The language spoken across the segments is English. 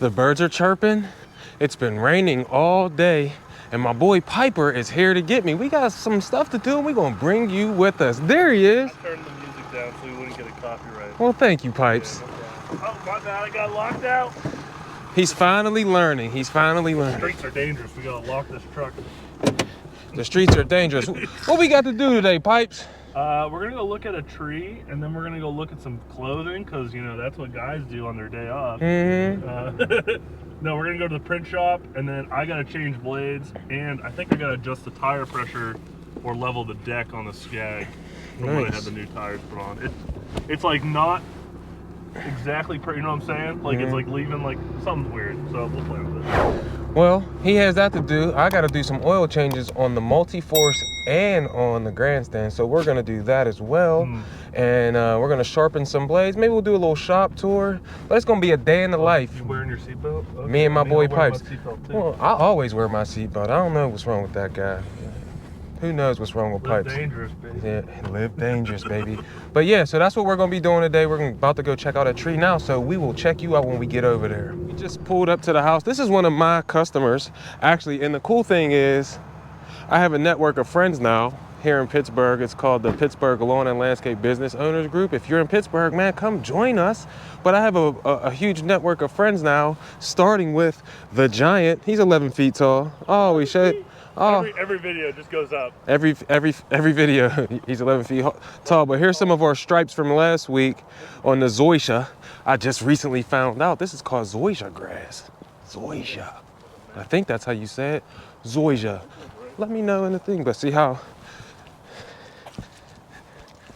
The birds are chirping. It's been raining all day. And my boy Piper is here to get me. We got some stuff to do and we're going to bring you with us. There he is. I turned the music down so we wouldn't get a copyright. Well, thank you, Pipes. Yeah, no oh, my bad. I got locked out. He's finally learning. The streets are dangerous. We got to lock this truck. The streets are dangerous. What we got to do today, Pipes? We're going to go look at a tree, and then we're going to go look at some clothing, because, you know, that's what guys do on their day off. No, we're going to go to the print shop, and then I got to change blades, and I think I got to adjust the tire pressure or level the deck on the Skag from when I had the new tires put on. It's like not exactly, you know what I'm saying? Like it's like leaving like something's weird, so we'll play with it. Well, he has that to do. I got to do some oil changes on the multi-force and on the grandstand, so we're going to do that as well. And we're going to sharpen some blades. Maybe we'll do a little shop tour, but it's going to be a day in the life. You wearing your seatbelt? Okay. Me and my boy Pipes. Well, I always wear my seatbelt. I don't know what's wrong with that guy. Who knows what's wrong with Pipes? Live dangerous, baby. Yeah, live dangerous, baby. But yeah, so that's what we're going to be doing today. We're about to go check out a tree now, so we will check you out when we get over there. We just pulled up to the house. This is one of my customers, actually, and the cool thing is I have a network of friends now here in Pittsburgh. It's called the Pittsburgh Lawn and Landscape Business Owners Group. If you're in Pittsburgh, man, come join us. But I have a huge network of friends now, starting with the Giant. He's 11 feet tall. Oh, we should... Oh, every video just goes up. Every video, he's 11 feet tall. But here's some of our stripes from last week on the zoysia. I just recently found out this is called zoysia grass. Zoysia. I think that's how you say it. Zoysia. Let me know in the thing. But see how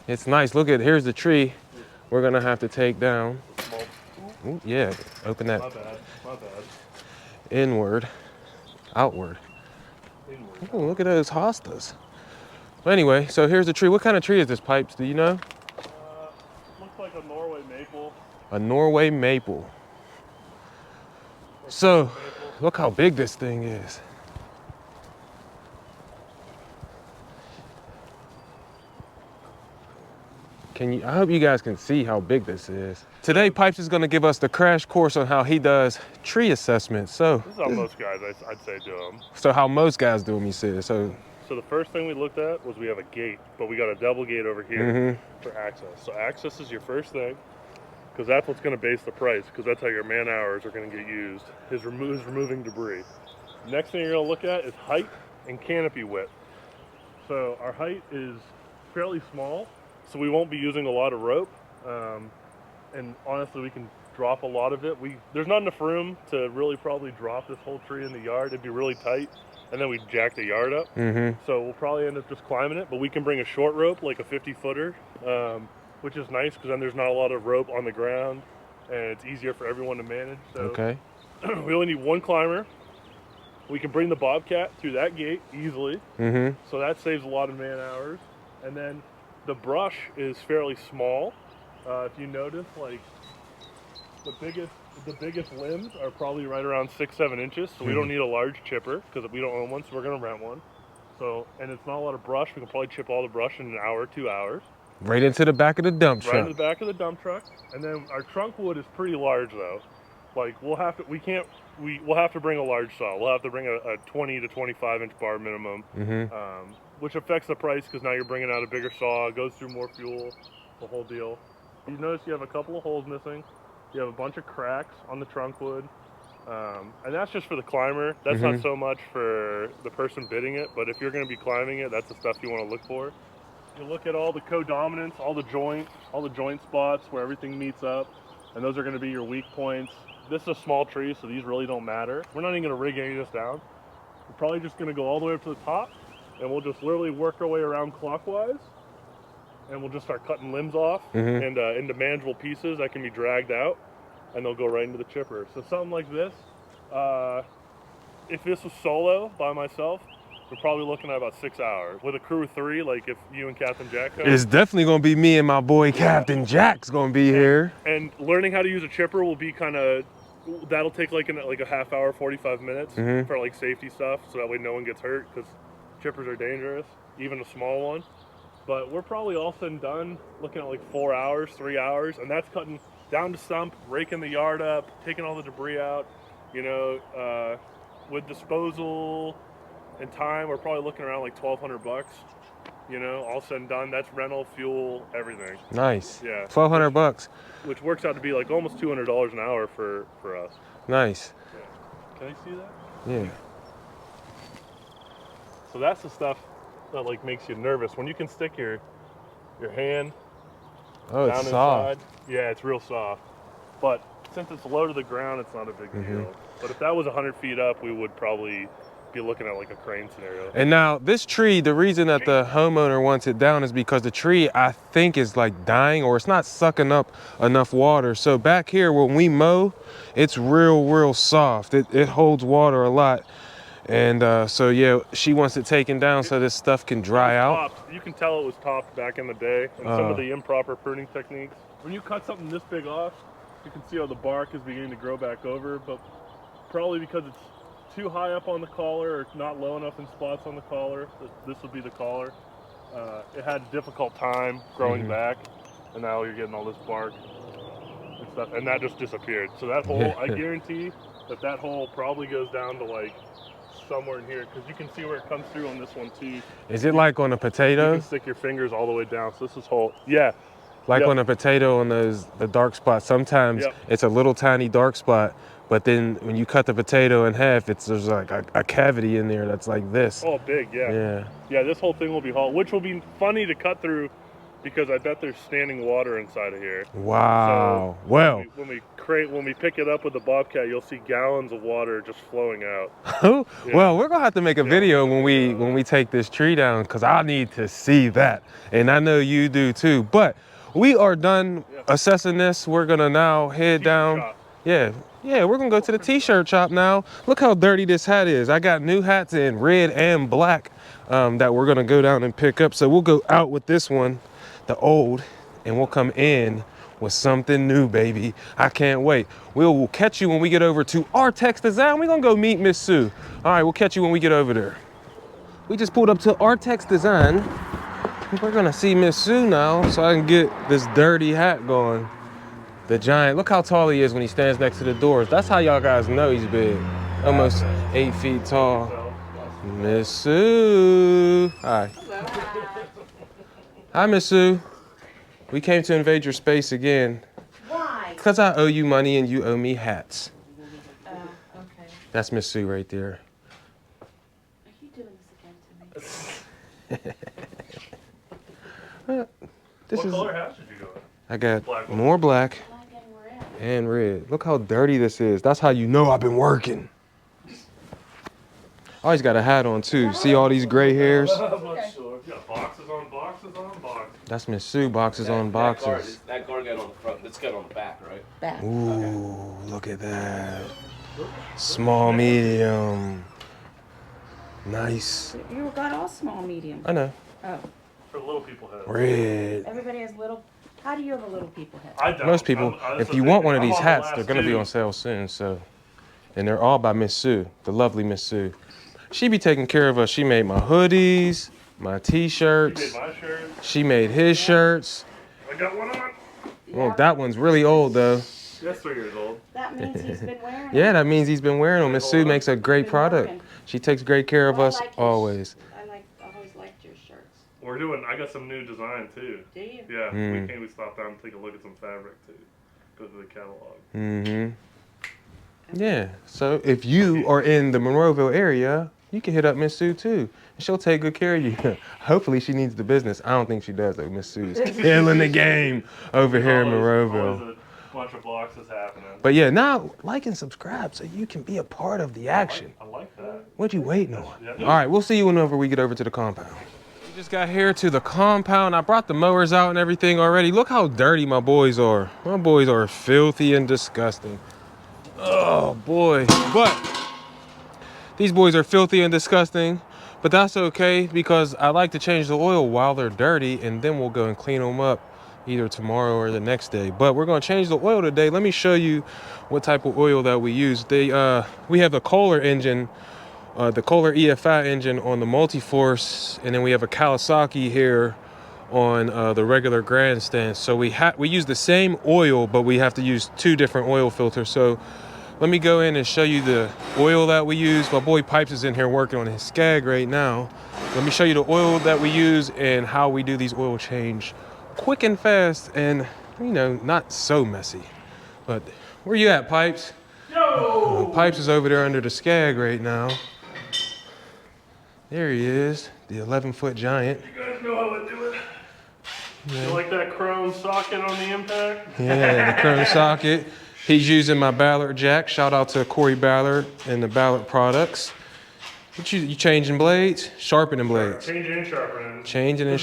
it's nice. Look at, here's the tree we're gonna have to take down. Ooh, yeah, open that. My bad. Inward, outward. Oh, look at those hostas. Well, anyway, so here's the tree. What kind of tree is this, Pipes? Do you know? Looks like a Norway maple. A Norway maple. So, look how big this thing is. I hope you guys can see how big this is. Today, Pipes is gonna give us the crash course on how he does tree assessments. So this is how most guys, I'd say, do them. So how most guys do them, you said. So the first thing we looked at was we have a gate, but we got a double gate over here for access. So access is your first thing, because that's what's gonna base the price, because that's how your man hours are gonna get used, is removing debris. Next thing you're gonna look at is height and canopy width. So our height is fairly small, so we won't be using a lot of rope, and honestly we can drop a lot of it. There's not enough room to really probably drop this whole tree in the yard. It'd be really tight, and then we'd jack the yard up. So we'll probably end up just climbing it, but we can bring a short rope, like a 50-footer, which is nice because then there's not a lot of rope on the ground, and it's easier for everyone to manage. So okay. We only need one climber. We can bring the Bobcat through that gate easily, so that saves a lot of man hours. And then the brush is fairly small. If you notice, like the biggest limbs are probably right around 6-7 inches. So we don't need a large chipper because we don't own one, so we're gonna rent one. So, and it's not a lot of brush. We can probably chip all the brush in an hour, 2 hours. Right into the back of the dump truck. Right into the back of the dump truck. And then our trunk wood is pretty large though. Like we'll have to bring a large saw. We'll have to bring a 20 to 25 inch bar minimum, which affects the price because now you're bringing out a bigger saw, it goes through more fuel, the whole deal. You notice you have a couple of holes missing. You have a bunch of cracks on the trunk wood. And that's just for the climber. That's not so much for the person bidding it, but if you're gonna be climbing it, that's the stuff you wanna look for. You look at all the co-dominants, all the joint spots where everything meets up, and those are gonna be your weak points. This is a small tree, so these really don't matter. We're not even gonna rig any of this down. We're probably just gonna go all the way up to the top, and we'll just literally work our way around clockwise, and we'll just start cutting limbs off and into manageable pieces that can be dragged out, and they'll go right into the chipper. So something like this, if this was solo by myself, we're probably looking at about 6 hours. With a crew of 3, like if you and Captain Jack come. It's definitely gonna be me and my boy Captain Jack's gonna be here. And learning how to use a chipper will be that'll take like a half hour, 45 minutes for like safety stuff, so that way no one gets hurt, because chippers are dangerous, even a small one. But we're probably all said and done looking at like 4 hours, 3 hours, and that's cutting down to stump, raking the yard up, taking all the debris out. You know, with disposal and time, we're probably looking around like $1,200. You know, all said and done, that's rental, fuel, everything. Nice. Yeah. $1,200. Which works out to be like almost $200 an hour for us. Nice. Yeah. Can I see that? Yeah. So that's the stuff that like makes you nervous when you can stick your hand Oh, down it's soft. inside. Yeah, it's real soft. But since it's low to the ground, it's not a big deal. But if that was 100 feet up, we would probably be looking at like a crane scenario. And now this tree, the reason that the homeowner wants it down is because the tree, I think, is like dying or it's not sucking up enough water. So back here when we mow, it's real soft. It holds water a lot. And so yeah, she wants it taken down so this stuff can dry out. Topped. You can tell it was topped back in the day, and some of the improper pruning techniques. When you cut something this big off, you can see how the bark is beginning to grow back over, but probably because it's too high up on the collar or not low enough in spots on the collar. This would be the collar. It had a difficult time growing back, and now you're getting all this bark and stuff, and that just disappeared. So that hole, I guarantee that hole probably goes down to like somewhere in here, because you can see where it comes through on this one too. Is it like on a potato? You can stick your fingers all the way down. So this is whole, yeah. Like on a potato on the dark spot. Sometimes it's a little tiny dark spot, but then when you cut the potato in half, there's like a cavity in there that's like this. Oh, big, yeah. Yeah, this whole thing will be hauled, which will be funny to cut through because I bet there's standing water inside of here. Wow. So well, when we pick it up with the Bobcat, you'll see gallons of water just flowing out. Well, we're gonna have to make a video when we take this tree down, because I need to see that, and I know you do too. But we are done assessing this. We're gonna now head down. Shop. Yeah, we're gonna go to the t-shirt shop now. Look how dirty this hat is. I got new hats in red and black that we're gonna go down and pick up. So we'll go out with this one, the old, and we'll come in with something new, baby. I can't wait. We'll catch you when we get over to Artex Design. We're gonna go meet Miss Sue. All right, we'll catch you when we get over there. We just pulled up to Artex Design. We're gonna see Miss Sue now so I can get this dirty hat going. The giant, look how tall he is when he stands next to the doors. That's how y'all guys know he's big. Almost 8 feet tall. Miss Sue. Hi. Hi, Miss Sue. We came to invade your space again. Why? Because I owe you money and you owe me hats. Okay. That's Miss Sue right there. Are you doing this again to me? What color hats did you go with? I got Black. more black Black and red. and red. Look how dirty this is. That's how you know I've been working. I always got a hat on too. See all these gray hairs? I'm not sure. Yeah, boxes on boxes on boxes. That's Miss Sue, boxes on boxes. That guard got on the front. That's got on the back, right? Back. Ooh, look at that. Small, medium. Nice. You got all small, medium. I know. Oh, For little people heads. Red. everybody has little. How do you have a little people head? I don't. Most people, that's if the you thing. want one of I'm these on the hats, last they're gonna be two. on sale soon. So, and they're all by Miss Sue, the lovely Miss Sue. She be taking care of us. She made my hoodies, my You t-shirts. made my shirt. She made his shirts. I got one on. Well, that one's really old though. That's 3 years old. That means he's been wearing. Yeah, that means he's been wearing them. Miss Sue makes a great Been product. working. She takes great care of Well, I us like his- always. I've always liked your shirts. I got some new design too. Do you? Yeah, Mm. we stopped down and take a look at some fabric too. Go to the catalog. Mm-hmm. Yeah. So if you are in the Monroeville area, you can hit up Miss Sue too. She'll take good care of you. Hopefully she needs the business. I don't think she does though. Miss Sue's killing the game over here in Monroeville. Always a bunch of boxes happening. But yeah, now like and subscribe so you can be a part of the action. I like that. What you waiting on? Yeah. All right, we'll see you whenever we get over to the compound. We just got here to the compound. I brought the mowers out and everything already. Look how dirty my boys are. My boys are filthy and disgusting. Oh boy. But these boys are filthy and disgusting. But that's okay because I like to change the oil while they're dirty, and then we'll go and clean them up either tomorrow or the next day. But we're gonna change the oil today. Let me show you what type of oil that we use. We have the Kohler engine, the Kohler EFI engine on the Multiforce, and then we have a Kawasaki here on the regular grandstand. So we use the same oil, but we have to use 2 different oil filters. So let me go in and show you the oil that we use. My boy Pipes is in here working on his Skag right now. Let me show you the oil that we use and how we do these oil change quick and fast and, you know, not so messy. But where you at, Pipes? Yo! Pipes is over there under the Skag right now. There he is, the 11-foot giant. You guys know how to do it. You like that chrome socket on the impact? Yeah, the chrome socket. He's using my Ballard jack. Shout out to Corey Ballard and the Ballard products. What you changing blades? Sharpening blades. Changing and sharpening. Changing and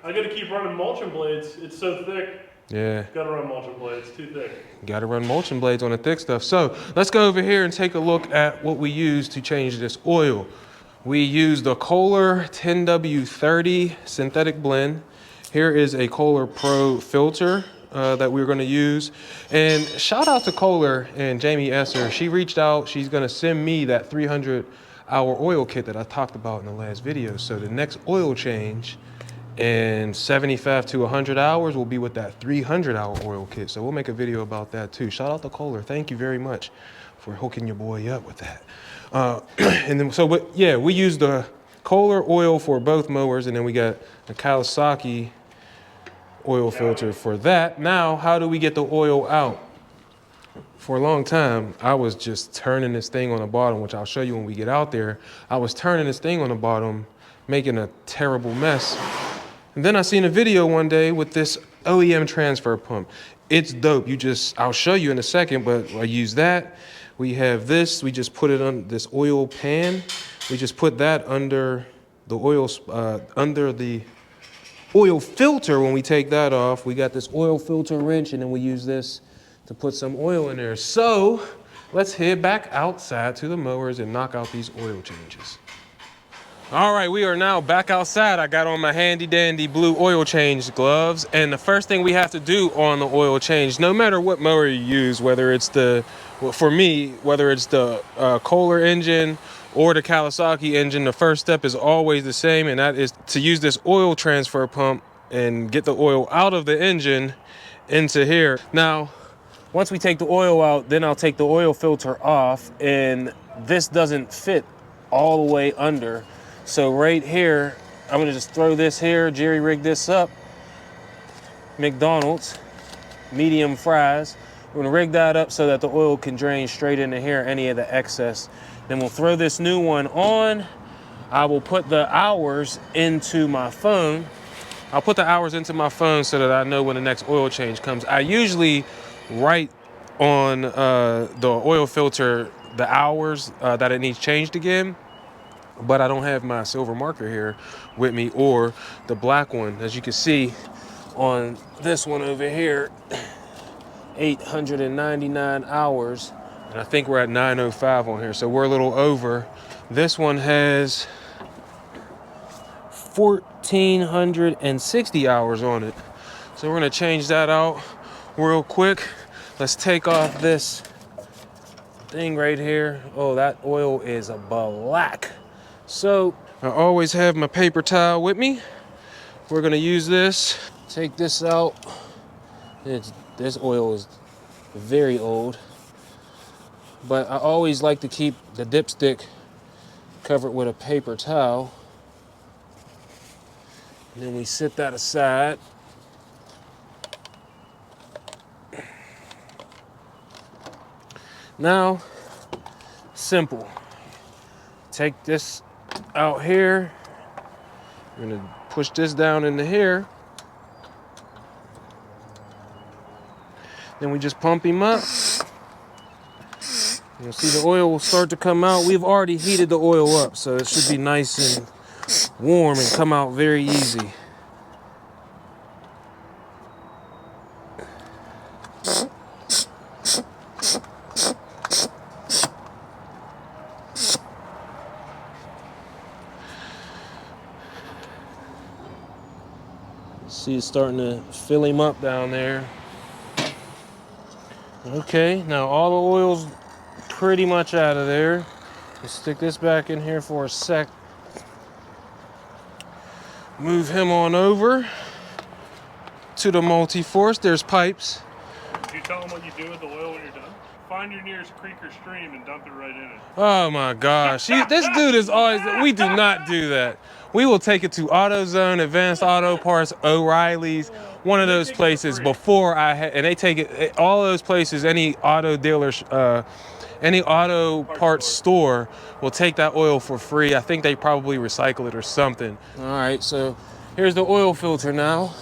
I gotta keep running mulching blades. It's so thick. Yeah. Gotta run mulching blades. Too thick. Gotta run mulching blades on the thick stuff. So let's go over here and take a look at what we use to change this oil. We use the Kohler 10W30 synthetic blend. Here is a Kohler Pro filter that we're gonna use. And shout out to Kohler and Jamie Esser. She reached out, she's gonna send me that 300-hour oil kit that I talked about in the last video. So the next oil change in 75 to 100 hours will be with that 300-hour oil kit. So we'll make a video about that too. Shout out to Kohler, thank you very much for hooking your boy up with that. And then, we use the Kohler oil for both mowers, and then we got the Kawasaki oil filter for that. Now, how do we get the oil out? For a long time, I was just turning this thing on the bottom, which I'll show you when we get out there. I was turning this thing on the bottom, making a terrible mess. And then I seen a video one day with this OEM transfer pump. It's dope. I'll show you in a second, but I use that. We have this, we just put it on this oil pan. We just put that under the oil filter. When we take that off, we got this oil filter wrench, and then we use this to put some oil in there. So let's head back outside to the mowers and knock out these oil changes. All right, we are now back outside. I got on my handy dandy blue oil change gloves, and the first thing we have to do on the oil change, no matter what mower you use, whether it's for me, whether it's the Kohler engine or the Kawasaki engine, the first step is always the same, and that is to use this oil transfer pump and get the oil out of the engine into here. Now, once we take the oil out, then I'll take the oil filter off, and this doesn't fit all the way under. So right here, I'm gonna just throw this here, jerry rig this up. McDonald's, medium fries. We're gonna rig that up so that the oil can drain straight into here, any of the excess. Then we'll throw this new one on. I will put the hours into my phone. I'll put the hours into my phone so that I know when the next oil change comes. I usually write on the oil filter the hours that it needs changed again, but I don't have my silver marker here with me or the black one. As you can see on this one over here, 899 hours, and I think we're at 905 on here, so we're a little over. This one has 1,460 hours on it. So we're gonna change that out real quick. Let's take off this thing right here. Oh, that oil is black. So I always have my paper towel with me. We're gonna use this. Take this out. This oil is very old, but I always like to keep the dipstick covered with a paper towel. And then we set that aside. Now, simple. Take this out here. I'm gonna push this down into here. Then we just pump him up. You'll see the oil will start to come out. We've already heated the oil up, so it should be nice and warm and come out very easy. See, it's starting to fill him up down there. Okay, now all the oil's pretty much out of there. Let's stick this back in here for a sec. Move him on over. to the multi-force. There's pipes. Did you tell them what you do with the oil when you're done? Find your nearest creek or stream and dump it right in it. Oh my gosh. This dude is always, we do not do that. We will take it to AutoZone, Advanced Auto Parts, O'Reilly's, one of those places before and they take it, all those places, any auto dealer, any auto parts store will take that oil for free. I think they probably recycle it or something. All right, so here's the oil filter now.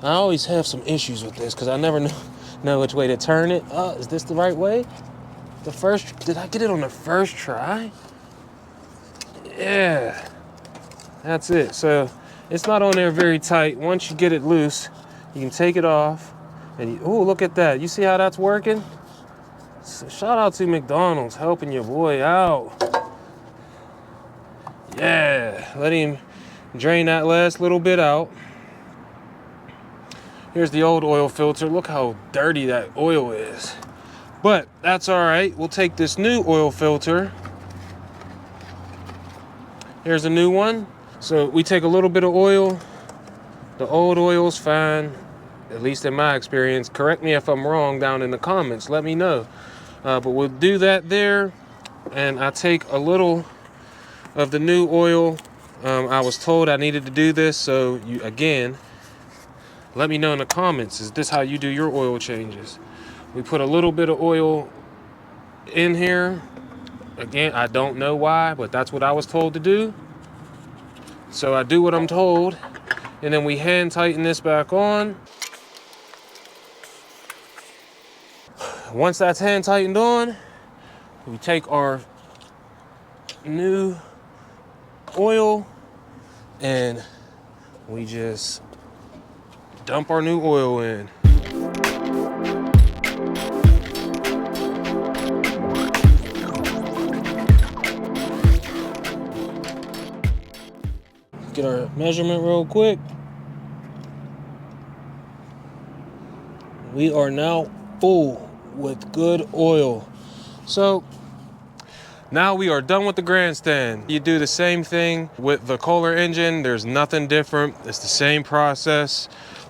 I always have some issues with this because I never know which way to turn it. Is this the right way? Did I get it on the first try? Yeah, that's it. So it's not on there very tight. Once you get it loose, you can take it off. And oh, look at that. You see how that's working? So shout out to McDonald's helping your boy out. Yeah, let him drain that last little bit out. Here's the old oil filter. Look how dirty that oil is. But that's all right. We'll take this new oil filter. Here's a new one. So we take a little bit of oil. The old oil's fine, at least in my experience. Correct me if I'm wrong down in the comments. Let me know. But we'll do that there. And I take a little of the new oil. I was told I needed to do this. So again, let me know in the comments. Is this how you do your oil changes? We put a little bit of oil in here. Again, I don't know why, but that's what I was told to do. So I do what I'm told. And then we hand tighten this back on. Once that's hand tightened on, we take our new oil and we just dump our new oil in. Get our measurement real quick. We are now full with good oil. So now we are done with the grandstand. You do the same thing with the Kohler engine. There's nothing different. It's the same process.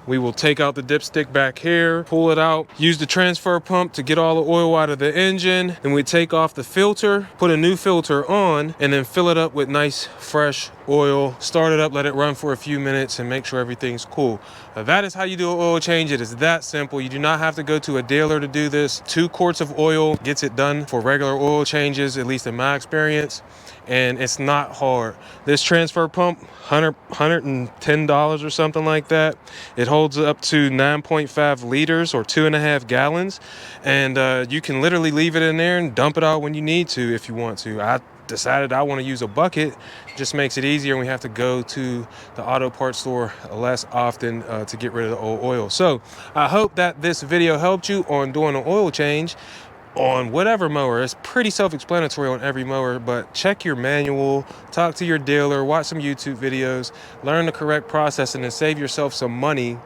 We will take out the dipstick back here, pull it out, use the transfer pump to get all the oil out of the engine. Then we take off the filter, put a new filter on, and then fill it up with nice, fresh oil. Start it up, let it run for a few minutes, and make sure everything's cool. Now, that is how you do an oil change. It is that simple. You do not have to go to a dealer to do this. 2 quarts of oil gets it done for regular oil changes, at least in my experience. And it's not hard. This transfer pump, $110 or something like that. It holds up to 9.5 liters or 2.5 gallons. And you can literally leave it in there and dump it out when you need to if you want to. I decided I want to use a bucket. Just makes it easier, and we have to go to the auto parts store less often to get rid of the old oil. So I hope that this video helped you on doing an oil change on whatever mower. It's pretty self-explanatory on every mower, but check your manual, talk to your dealer, watch some YouTube videos, learn the correct process, and then save yourself some money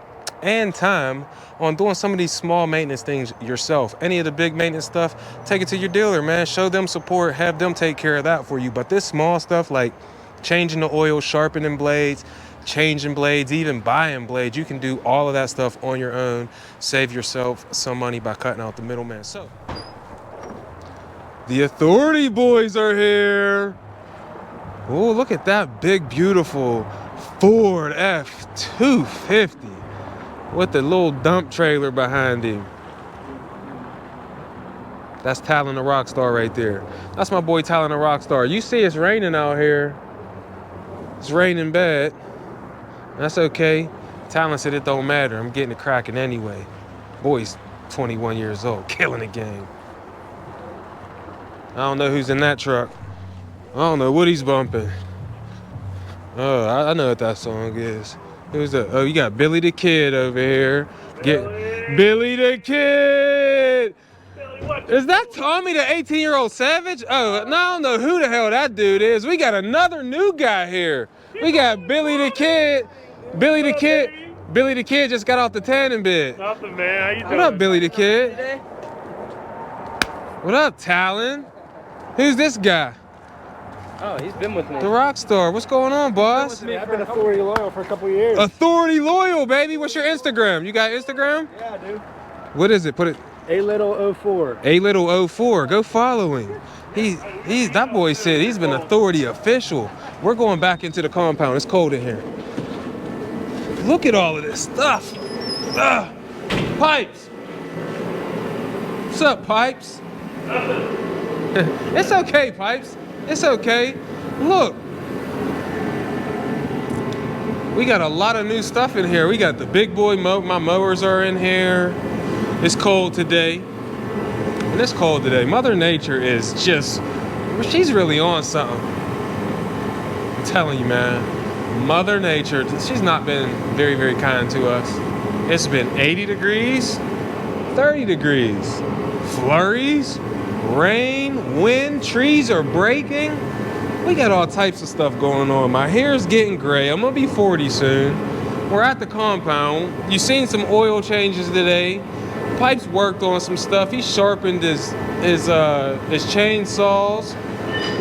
and time on doing some of these small maintenance things yourself. Any of the big maintenance stuff, take it to your dealer, man. Show them support, have them take care of that for you. But this small stuff like changing the oil, sharpening blades, changing blades, even buying blades, you can do all of that stuff on your own. Save yourself some money by cutting out the middleman. So the Authority boys are here. Oh, look at that big, beautiful Ford F-250 with the little dump trailer behind him. That's Talon the Rockstar right there. That's my boy Talon the Rockstar. You see it's raining out here. It's raining bad. That's okay. Talon said it don't matter. I'm getting it cracking anyway. Boy's 21 years old, killing the game. I don't know who's in that truck. I don't know what he's bumping. Oh, I know what that song is. Who's that? Oh, you got Billy the Kid over here. Billy the Kid! Is that Tommy the 18-year-old Savage? Oh, no, I don't know who the hell that dude is. We got another new guy here. We got Billy the Kid. Billy the Kid. Billy the Kid just got off the tanning bed. Nothing, man. How you doing? What up, Billy the Kid? What up, Talon? Who's this guy? Oh, he's been with me. The rock star. What's going on, boss? I've been Authority Loyal for a couple of years. Authority Loyal, baby. What's your Instagram? You got Instagram? Yeah, I do. What is it? Put it. A04. A04. Go follow him. He's that boy said he's been Authority official. We're going back into the compound. It's cold in here. Look at all of this stuff. Pipes. What's up, Pipes? It's okay, Pipes. It's okay. Look. We got a lot of new stuff in here. We got the big boy my mowers are in here. It's cold today. And it's cold today. Mother Nature is just, she's really on something. I'm telling you, man. Mother Nature, she's not been very, very kind to us. It's been 80 degrees, 30 degrees, flurries, rain, wind, trees are breaking. We got all types of stuff going on. My hair's getting gray. I'm gonna be 40 soon. We're at the compound. You seen some oil changes today. Pipes worked on some stuff. He sharpened his chainsaws.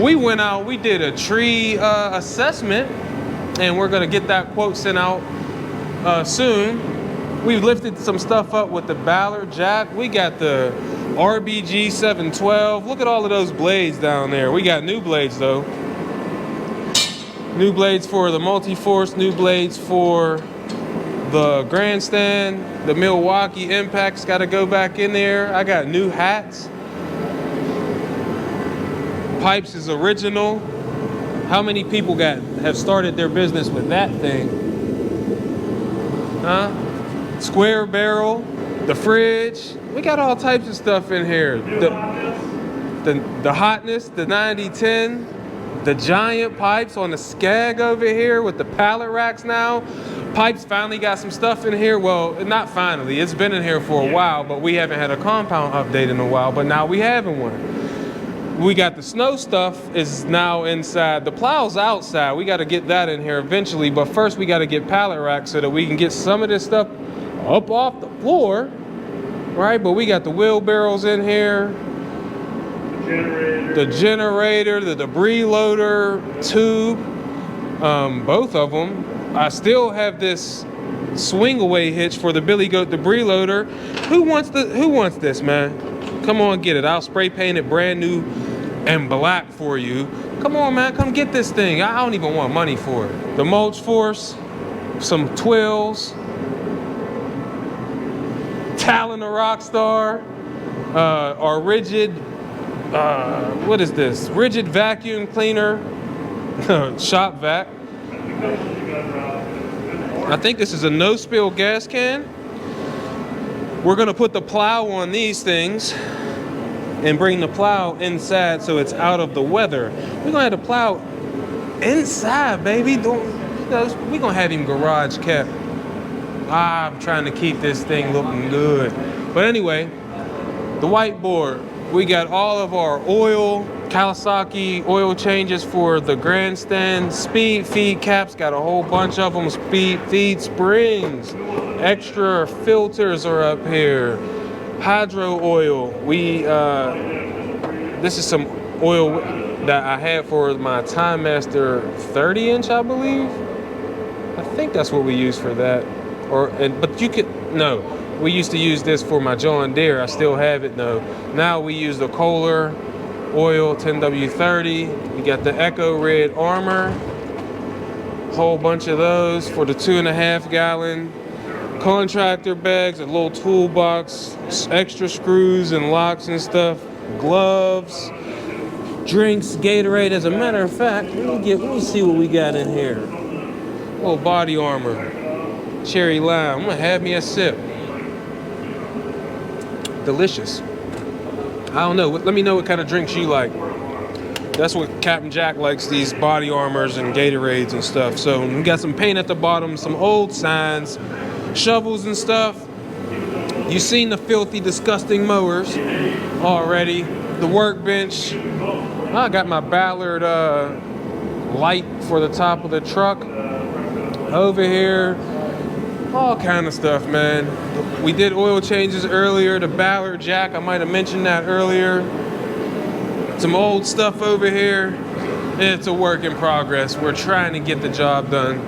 We went out, we did a tree assessment, and we're gonna get that quote sent out soon. We lifted some stuff up with the Ballard jack. We got the RBG 712. Look at all of those blades down there. We got new blades though. New blades for the multi-force, new blades for the grandstand. The Milwaukee Impact's got to go back in there. I got new hats. Pipes is original. How many people have started their business with that thing? Huh? Square barrel, the fridge. We got all types of stuff in here. The hotness, the 9010, the giant pipes on the Skag over here with the pallet racks now. Pipes finally got some stuff in here. Well, not finally. It's been in here for a while, but we haven't had a compound update in a while. But now we having one. We got the snow stuff is now inside. The plow's outside. We got to get that in here eventually. But first, we got to get pallet racks so that we can get some of this stuff up off the floor, right? But we got the wheelbarrows in here, the generator, the debris loader tube, both of them. I still have this swing away hitch for the Billy Goat debris loader. Who wants this, man? Come on, get it. I'll spray paint it brand new and black for you. Come on, man, come get this thing. I don't even want money for it. The mulch force, some twills, Talon the Rockstar, our rigid, what is this? Rigid vacuum cleaner, shop vac. I think this is a no-spill gas can. We're gonna put the plow on these things and bring the plow inside so it's out of the weather. We're gonna have the plow inside, baby. We're gonna have him garage kept. I'm trying to keep this thing looking good. But anyway, the whiteboard. We got all of our oil, Kawasaki oil changes for the grandstand, speed feed caps, got a whole bunch of them, speed feed springs, extra filters are up here, hydro oil. This is some oil that I had for my Time Master 30-inch, I believe. I think that's what we use for that. We used to use this for my John Deere. I still have it though. Now we use the Kohler oil 10W30. We got the Echo Red Armor. Whole bunch of those for the 2.5 gallon. Contractor bags, a little toolbox, extra screws and locks and stuff. Gloves, drinks, Gatorade. As a matter of fact, let me see what we got in here. A little body armor. Cherry lime. I'm gonna have me a sip. Delicious. I don't know. Let me know what kind of drinks you like. That's what Captain Jack likes, these body armors and Gatorades and stuff. So we got some paint at the bottom, some old signs, shovels and stuff. You seen the filthy, disgusting mowers already. The workbench. I got my Ballard light for the top of the truck. Over here. All kind of stuff, man. We did oil changes earlier. The Ballard jack, I might have mentioned that earlier. Some old stuff over here. It's a work in progress. We're trying to get the job done.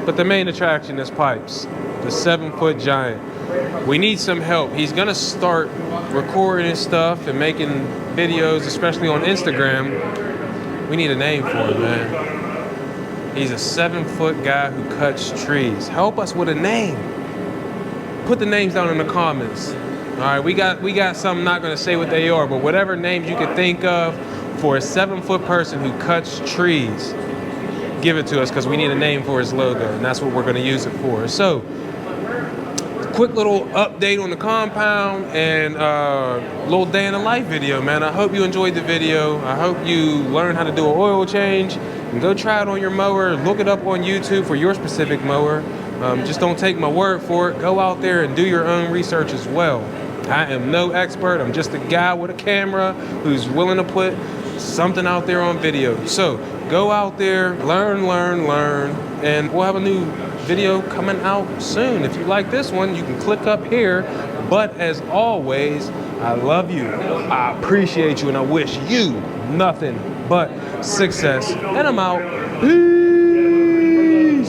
But the main attraction is Pipes, the 7-foot giant. We need some help. He's gonna start recording his stuff and making videos, especially on Instagram. We need a name for him, man. He's a 7-foot guy who cuts trees. Help us with a name. Put the names down in the comments. All right, we got some, not gonna say what they are, but whatever names you can think of for a 7-foot person who cuts trees, give it to us, because we need a name for his logo, and that's what we're gonna use it for. So, quick little update on the compound and little day in the life video, man. I hope you enjoyed the video. I hope you learned how to do an oil change, and go try it on your mower. Look it up on YouTube for your specific mower. Just don't take my word for it. Go out there and do your own research as well. I am no expert. I'm just a guy with a camera who's willing to put something out there on video. So go out there, learn, and we'll have a new video coming out soon. If you like this one, you can click up here. But as always, I love you, I appreciate you, and I wish you nothing but success. And I'm out. Peace.